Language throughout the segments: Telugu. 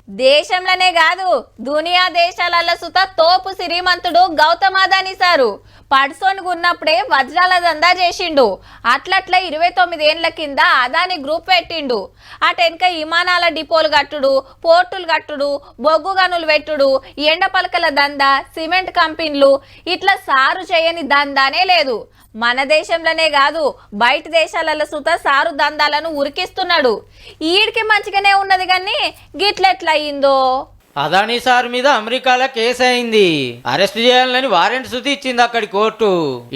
దేశంలోనే కాదు దునియా దేశాలలో సుత తోపు శ్రీమంతుడు గౌతమ్ అదానీ సారు పడుసోనుగా ఉన్నప్పుడే వజ్రాల దందా చేసిండు. అట్లట్లా 29 ఏండ్ల కింద అదానీ గ్రూప్ పెట్టిండు. అటెనక విమానాల డిపోలు కట్టుడు, పోర్టులు కట్టుడు, బొగ్గు గనులు పెట్టుడు, ఎండ పలకల దందా, సిమెంట్ కంపెనీలు, ఇట్లా సారు చేయని దందానే లేదు. మన దేశంలోనే కాదు బయట దేశాలలో సుత సారు దందాలను ఉరికిస్తున్నాడు. ఈడికి మంచిగానే ఉన్నది కానీ గిట్లెట్లా అయిందో. అదానీ సార్ మీద అమెరికాలో కేసు అయింది. అరెస్ట్ చేయాలని వారెంట్ సుతి ఇచ్చింది అక్కడి కోర్టు.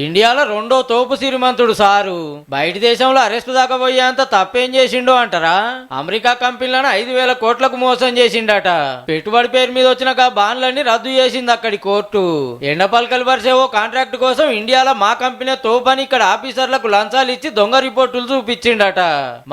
ఇండియాలో రెండో తోపు శ్రీమంతుడు సారు బయట దేశంలో అరెస్ట్ దాకా పోయేంత తప్పేం చేసిండో అంటారా? అమెరికా కంపెనీలను 5,000 కోట్లకు మోసం చేసిండట. పెట్టుబడి పేరు మీద వచ్చిన బాండ్లన్నీ రద్దు చేసింది అక్కడి కోర్టు. ఎండ పలకలు పరిసే ఓ కాంట్రాక్ట్ కోసం ఇండియాలో మా కంపెనీ తోపని ఇక్కడ ఆఫీసర్లకు లంచాలు ఇచ్చి దొంగ రిపోర్టులు చూపించిండట.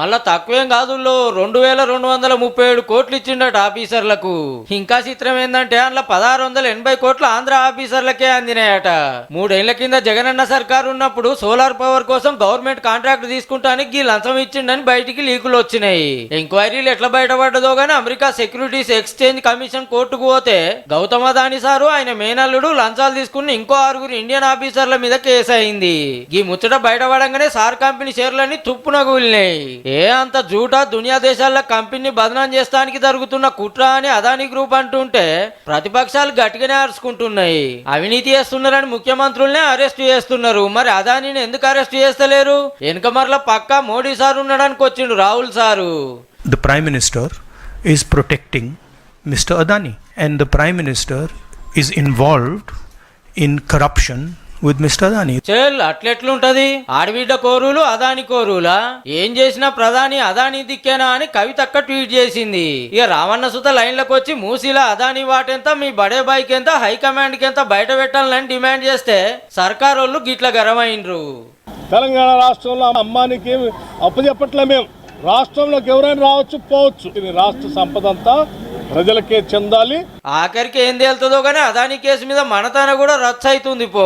మళ్ళా తక్కువేం కాదు, 2,237 కోట్లు ఇచ్చిండట ఆఫీసర్లకు. ఇంకా చిత్రం ఏంటంటే అందులో 1,680 కోట్లు ఆంధ్ర ఆఫీసర్లకే అందినాయట. 3 ఏళ్ల కింద జగనన్న సర్కారు ఉన్నప్పుడు సోలార్ పవర్ కోసం గవర్నమెంట్ కాంట్రాక్ట్ తీసుకుంటానికి లంచం ఇచ్చిండని బయటికి లీకులు వచ్చినాయి. ఎంక్వైరీలు ఎట్లా బయటపడ్డదో గానీ అమెరికా సెక్యూరిటీస్ ఎక్స్చేంజ్ కమిషన్ కోర్టుకు పోతే గౌతమ్ అదానీ సారు ఆయన మేనల్లుడు లంచాలు తీసుకుని ఇంకో 6 ఇండియన్ ఆఫీసర్ల మీద కేసు అయింది. ఈ ముచ్చట బయటపడంగానే సార్ కంపెనీ షేర్లన్నీ తుప్పున కూలినాయి. అంత జూటా దునియా దేశాల కంపెనీ బదనాం చేస్తానికి జరుగుతున్న కుట్ర అని అదానీ గ్రూప్ అంటుంటే ప్రతిపక్షాలు గట్టిగానే అరుచుకుంటున్నాయి. అవినీతి చేస్తున్నారని ముఖ్యమంత్రులనే అరెస్ట్ చేస్తున్నారు. మరి అదానీని ఎందుకు అరెస్ట్ చేస్తలేరు? వెనుక మరల పక్కా మోడీ సార్ ఉన్నాడానికి వచ్చిండు Rahul sir. The Prime Minister is protecting Mr. Adani and the Prime Minister is involved in corruption with Mr. Adani. చెల్ అట్లెట్లుంటది? ఆడబిడ్డ కోరులు అదాని కోరులా? ఏం చేసినా ప్రధాని అదాని దిక్కేనా అని కవితక్క ట్వీట్ చేసింది. ఇక రావణ సుత లైన్లకు వచ్చి మూసీలా అదాని వాటెంత, మీ బడే బైక్ ఎంత, హైకమాండ్ కి ఎంత బయట పెట్టాలని డిమాండ్ చేస్తే సర్కార్ వాళ్ళు గిట్ల గరమైండ్రు. తెలంగాణ రాష్ట్రంలో అమ్మానికి అప్పచెప్పట్లే. మేము రాష్ట్రంలోకి ఎవరైనా రావచ్చు పోవచ్చు. ఇది రాష్ట్ర సంపద అంతా ప్రజలకే చెందాలి. ఆఖరికి ఏం తేలుతుందో గానీ అదాని కేసు మీద మనతన కూడా రచ్చ అవుతుంది పో.